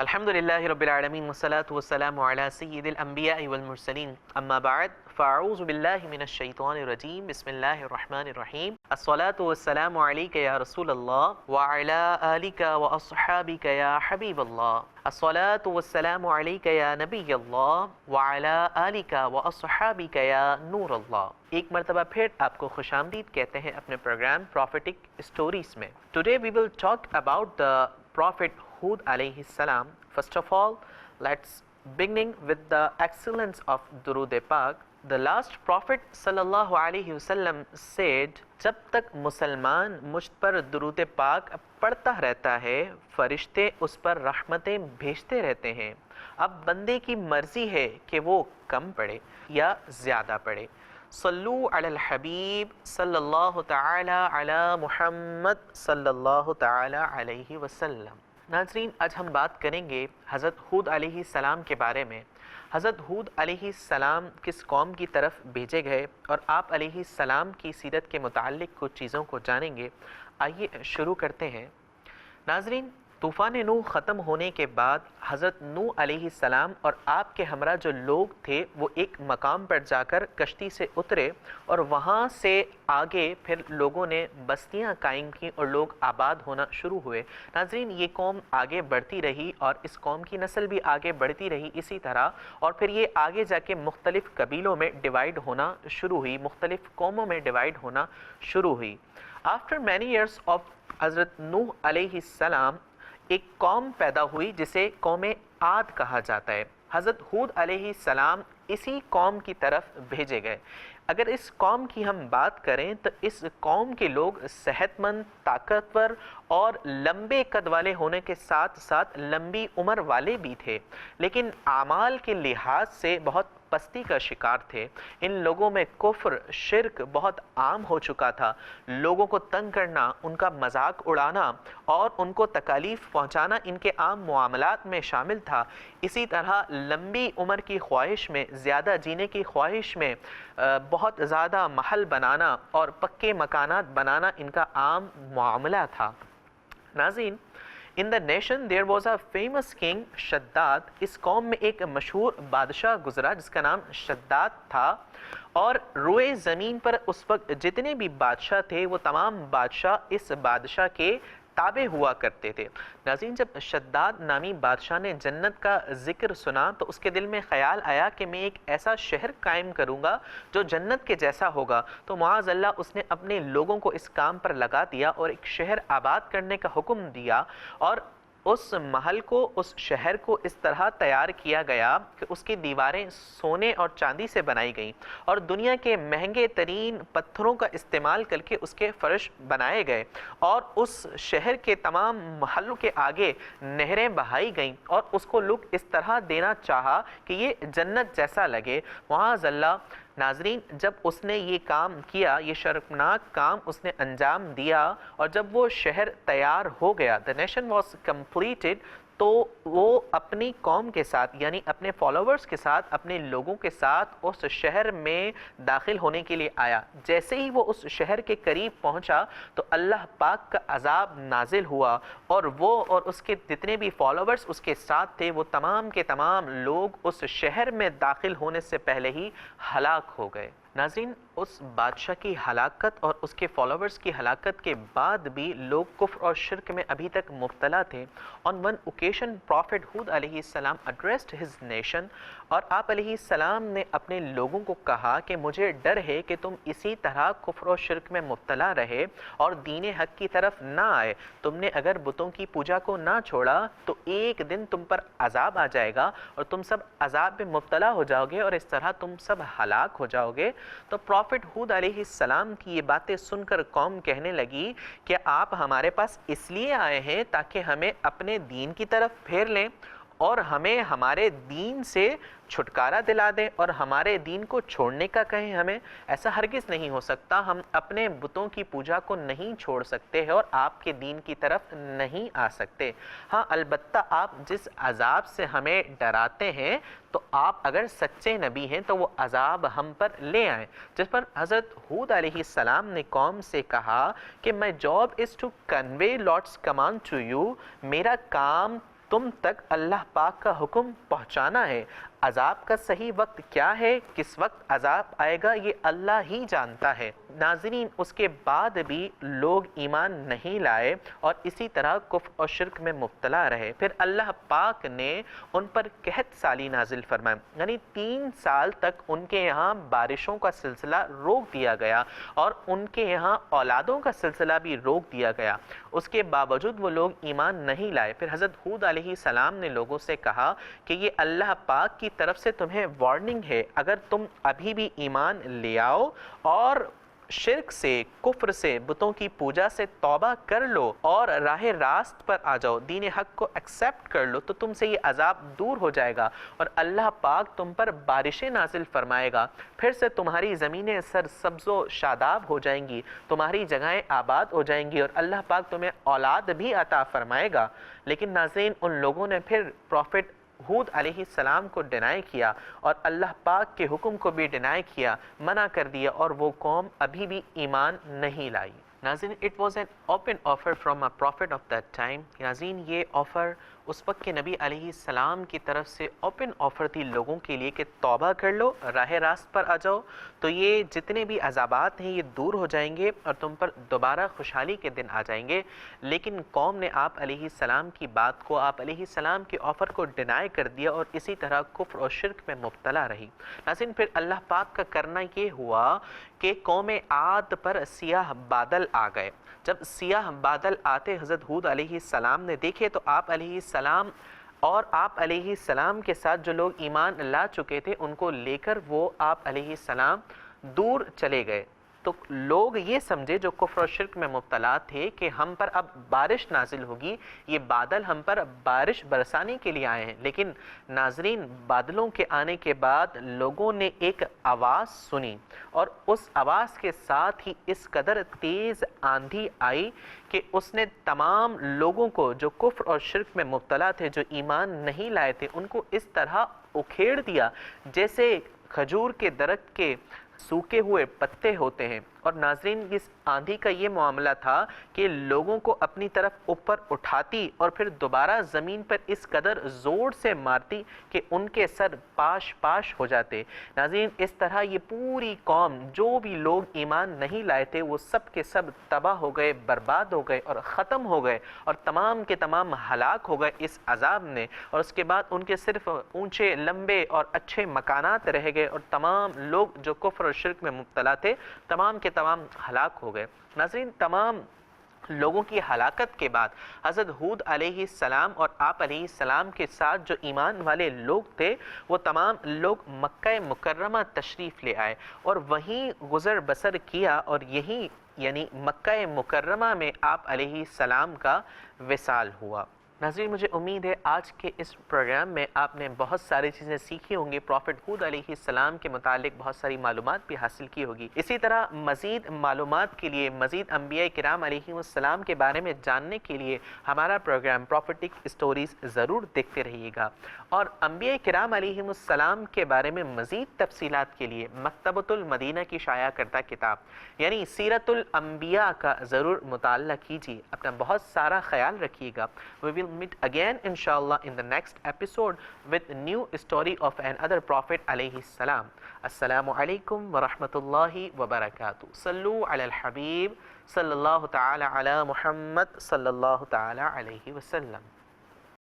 الحمد لله رب العالمين والصلاة والسلام على سيد الأنبياء والمرسلين أما بعد فأعوذ بالله من الشيطان الرجيم بسم الله الرحمن الرحيم الصلاة والسلام عليك يا رسول الله وعلى آلك وأصحابك يا حبيب الله الصلاة والسلام عليك يا نبي الله وعلى آلك وأصحابك يا نور الله۔ ایک مرتبہ پھر آپ کو خوش آمدید کہتے ہیں اپنے پروگرام پروفیٹک اسٹوریز میں۔ Today we will talk about the Prophet Hud alayhi salam. First of all, let's beginning with the excellence of Durud Pak. The last Prophet sallallahu alayhi wasallam said, جب تک مسلمان مجھ پر درود پاک پڑھتا رہتا ہے فرشتے اس پر رحمتیں بھیجتے رہتے ہیں۔ اب بندے کی مرضی ہے کہ وہ کم پڑھے یا زیادہ پڑھے۔ صلو علی الحبیب صلی اللہ تعالی علی محمد صلی اللہ تعالی علیہ وسلم۔ ناظرین، آج ہم بات کریں گے حضرت ہود علیہ السلام کے بارے میں۔ حضرت ہود علیہ السلام کس قوم کی طرف بھیجے گئے اور آپ علیہ السلام کی سیرت کے متعلق کچھ چیزوں کو جانیں گے۔ آئیے شروع کرتے ہیں۔ ناظرین، طوفان نوح ختم ہونے کے بعد حضرت نوح علیہ السلام اور آپ کے ہمراہ جو لوگ تھے وہ ایک مقام پر جا کر کشتی سے اترے اور وہاں سے آگے پھر لوگوں نے بستیاں قائم کی اور لوگ آباد ہونا شروع ہوئے۔ ناظرین، یہ قوم آگے بڑھتی رہی اور اس قوم کی نسل بھی آگے بڑھتی رہی اسی طرح، اور پھر یہ آگے جا کے مختلف قبیلوں میں ڈیوائیڈ ہونا شروع ہوئی، مختلف قوموں میں ڈیوائیڈ ہونا شروع ہوئی۔ آفٹر مینی ایئرس آف حضرت نوح علیہ السلام ایک قوم پیدا ہوئی جسے قوم عاد کہا جاتا ہے۔ حضرت ہود علیہ السلام اسی قوم کی طرف بھیجے گئے۔ اگر اس قوم کی ہم بات کریں تو اس قوم کے لوگ صحت مند، طاقتور اور لمبے قد والے ہونے کے ساتھ ساتھ لمبی عمر والے بھی تھے، لیکن اعمال کے لحاظ سے بہت پستی کا شکار تھے۔ ان لوگوں میں کفر، شرک بہت عام ہو چکا تھا۔ لوگوں کو تنگ کرنا، ان کا مذاق اڑانا اور ان کو تکالیف پہنچانا ان کے عام معاملات میں شامل تھا۔ اسی طرح لمبی عمر کی خواہش میں، زیادہ جینے کی خواہش میں بہت زیادہ محل بنانا اور پکے مکانات بنانا ان کا عام معاملہ تھا۔ ناظرین، In the nation there was a famous king شداد۔ اس قوم میں ایک مشہور بادشاہ گزرا جس کا نام شداد تھا، اور روئے زمین پر اس وقت جتنے بھی بادشاہ تھے وہ تمام بادشاہ اس بادشاہ کے تابع ہوا کرتے تھے۔ ناظرین، جب شداد نامی بادشاہ نے جنت کا ذکر سنا تو اس کے دل میں خیال آیا کہ میں ایک ایسا شہر قائم کروں گا جو جنت کے جیسا ہوگا، تو معاذ اللہ اس نے اپنے لوگوں کو اس کام پر لگا دیا اور ایک شہر آباد کرنے کا حکم دیا، اور اس محل کو، اس شہر کو اس طرح تیار کیا گیا کہ اس کی دیواریں سونے اور چاندی سے بنائی گئیں اور دنیا کے مہنگے ترین پتھروں کا استعمال کر کے اس کے فرش بنائے گئے، اور اس شہر کے تمام محلوں کے آگے نہریں بہائی گئیں اور اس کو لک اس طرح دینا چاہا کہ یہ جنت جیسا لگے۔ معاذ اللہ، ناظرین، جب اس نے یہ کام کیا، یہ شرمناک کام اس نے انجام دیا، اور جب وہ شہر تیار ہو گیا، the nation was completed، تو وہ اپنی قوم کے ساتھ یعنی اپنے فالوورز کے ساتھ، اپنے لوگوں کے ساتھ اس شہر میں داخل ہونے کے لیے آیا۔ جیسے ہی وہ اس شہر کے قریب پہنچا تو اللہ پاک کا عذاب نازل ہوا، اور وہ اور اس کے جتنے بھی فالوورز اس کے ساتھ تھے وہ تمام کے تمام لوگ اس شہر میں داخل ہونے سے پہلے ہی ہلاک ہو گئے۔ ناظرین، اس بادشاہ کی ہلاکت اور اس کے فالوورز کی ہلاکت کے بعد بھی لوگ کفر اور شرک میں ابھی تک مبتلا تھے۔ On one occasion Prophet Hud علیہ السلام addressed his nation، اور آپ علیہ السلام نے اپنے لوگوں کو کہا کہ مجھے ڈر ہے کہ تم اسی طرح کفر و شرک میں مبتلا رہے اور دین حق کی طرف نہ آئے۔ تم نے اگر بتوں کی پوجا کو نہ چھوڑا تو ایک دن تم پر عذاب آ جائے گا اور تم سب عذاب میں مبتلا ہو جاؤ گے، اور اس طرح تم سب ہلاک ہو جاؤ گے۔ تو پروفٹ ہود علیہ السلام کی یہ باتیں سن کر قوم کہنے لگی کہ آپ ہمارے پاس اس لیے آئے ہیں تاکہ ہمیں اپنے دین کی طرف پھیر لیں اور ہمیں ہمارے دین سے چھٹکارا دلا دیں اور ہمارے دین کو چھوڑنے کا کہیں ہمیں؟ ایسا ہرگز نہیں ہو سکتا۔ ہم اپنے بتوں کی پوجا کو نہیں چھوڑ سکتے ہیں اور آپ کے دین کی طرف نہیں آ سکتے۔ ہاں، البتہ آپ جس عذاب سے ہمیں ڈراتے ہیں تو آپ اگر سچے نبی ہیں تو وہ عذاب ہم پر لے آئیں۔ جس پر حضرت ہود علیہ السلام نے قوم سے کہا کہ my job is to convey Lord's command to you، میرا کام تم تک اللہ پاک کا حکم پہنچانا ہے۔ عذاب کا صحیح وقت کیا ہے، کس وقت عذاب آئے گا، یہ اللہ ہی جانتا ہے۔ ناظرین، اس کے بعد بھی لوگ ایمان نہیں لائے اور اسی طرح کفر اور شرک میں مبتلا رہے۔ پھر اللہ پاک نے ان پر قحط سالی نازل فرمائی، یعنی 3 سال تک ان کے یہاں بارشوں کا سلسلہ روک دیا گیا اور ان کے یہاں اولادوں کا سلسلہ بھی روک دیا گیا۔ اس کے باوجود وہ لوگ ایمان نہیں لائے۔ پھر حضرت ہود علیہ السلام نے لوگوں سے کہا کہ یہ اللہ پاک کی طرف سے تمہیں وارننگ ہے، اگر تم ابھی بھی ایمان لے آؤ اور شرک سے، کفر سے، بتوں کی پوجا سے توبہ کر لو اور راہ راست پر آ جاؤ، دین حق کو ایکسیپٹ کر لو، تو تم سے یہ عذاب دور ہو جائے گا اور اللہ پاک تم پر بارشیں نازل فرمائے گا، پھر سے تمہاری زمینیں سرسبز و شاداب ہو جائیں گی، تمہاری جگہیں آباد ہو جائیں گی اور اللہ پاک تمہیں اولاد بھی عطا فرمائے گا۔ لیکن ناظرین، ان لوگوں نے پھر پروفٹ ہود علیہ السلام کو ڈینائی کیا اور اللہ پاک کے حکم کو بھی ڈینائی کیا، منع کر دیا، اور وہ قوم ابھی بھی ایمان نہیں لائی۔ ناظرین، it was an open offer from a prophet of that time۔ ناظرین، یہ آفر اس وقت کے نبی علیہ السلام کی طرف سے اوپن آفر تھی لوگوں کے لیے کہ توبہ کر لو، راہ راست پر آ جاؤ، تو یہ جتنے بھی عذابات ہیں یہ دور ہو جائیں گے اور تم پر دوبارہ خوشحالی کے دن آ جائیں گے۔ لیکن قوم نے آپ علیہ السلام کی بات کو، آپ علیہ السلام کے آفر کو ڈینائی کر دیا اور اسی طرح کفر اور شرک میں مبتلا رہی۔ ناظرین، پھر اللہ پاک کا کرنا یہ ہوا کہ قوم عاد پر سیاہ بادل آ گئے۔ جب سیاہ بادل آتے حضرت ہود علیہ السلام نے دیکھے تو آپ علیہ السلام اور آپ علیہ السلام کے ساتھ جو لوگ ایمان لا چکے تھے ان کو لے کر وہ آپ علیہ السلام دور چلے گئے۔ تو لوگ یہ سمجھے جو کفر و شرک میں مبتلا تھے کہ ہم پر اب بارش نازل ہوگی، یہ بادل ہم پر بارش برسانے کے لیے آئے ہیں۔ لیکن ناظرین، بادلوں کے آنے کے بعد لوگوں نے ایک آواز سنی اور اس آواز کے ساتھ ہی اس قدر تیز آندھی آئی کہ اس نے تمام لوگوں کو جو کفر اور شرک میں مبتلا تھے، جو ایمان نہیں لائے تھے، ان کو اس طرح اکھیڑ دیا جیسے کھجور کے درخت کے سوکھے ہوئے پتے ہوتے ہیں۔ اور ناظرین، اس آندھی کا یہ معاملہ تھا کہ لوگوں کو اپنی طرف اوپر اٹھاتی اور پھر دوبارہ زمین پر اس قدر زور سے مارتی کہ ان کے سر پاش پاش ہو جاتے۔ ناظرین، اس طرح یہ پوری قوم، جو بھی لوگ ایمان نہیں لائے تھے، وہ سب کے سب تباہ ہو گئے، برباد ہو گئے اور ختم ہو گئے اور تمام کے تمام ہلاک ہو گئے اس عذاب نے۔ اور اس کے بعد ان کے صرف اونچے لمبے اور اچھے مکانات رہ گئے اور تمام لوگ جو کفر اور شرک میں مبتلا تھے تمام کے تمام ہلاک ہو گئے۔ ناظرین، تمام لوگوں کی ہلاکت کے بعد حضرت ہود علیہ السلام اور آپ علیہ السلام کے ساتھ جو ایمان والے لوگ تھے وہ تمام لوگ مکہ مکرمہ تشریف لے آئے اور وہیں گزر بسر کیا، اور یہی یعنی مکہ مکرمہ میں آپ علیہ السلام کا وصال ہوا۔ ناظرین، مجھے امید ہے آج کے اس پروگرام میں آپ نے بہت ساری چیزیں سیکھی ہوں گی، پروفٹ ہود علیہ السلام کے متعلق بہت ساری معلومات بھی حاصل کی ہوگی۔ اسی طرح مزید معلومات کے لیے، مزید انبیاء کرام علیہ السلام کے بارے میں جاننے کے لیے ہمارا پروگرام پروفیٹک اسٹوریز ضرور دیکھتے رہیے گا، اور انبیاء کرام علیہ السلام کے بارے میں مزید تفصیلات کے لیے مکتبۃ المدینہ کی شائع کردہ کتاب یعنی سیرت الانبیاء کا ضرور مطالعہ کیجیے۔ اپنا بہت سارا خیال رکھیے گا۔ We will meet again inshallah in the next episode with new story of another prophet alayhi salam. Assalamu alaikum wa rahmatullahi wa barakatuh. Sallu ala al-habib sallallahu ta'ala ala Muhammad sallallahu ta'ala alayhi wa sallam.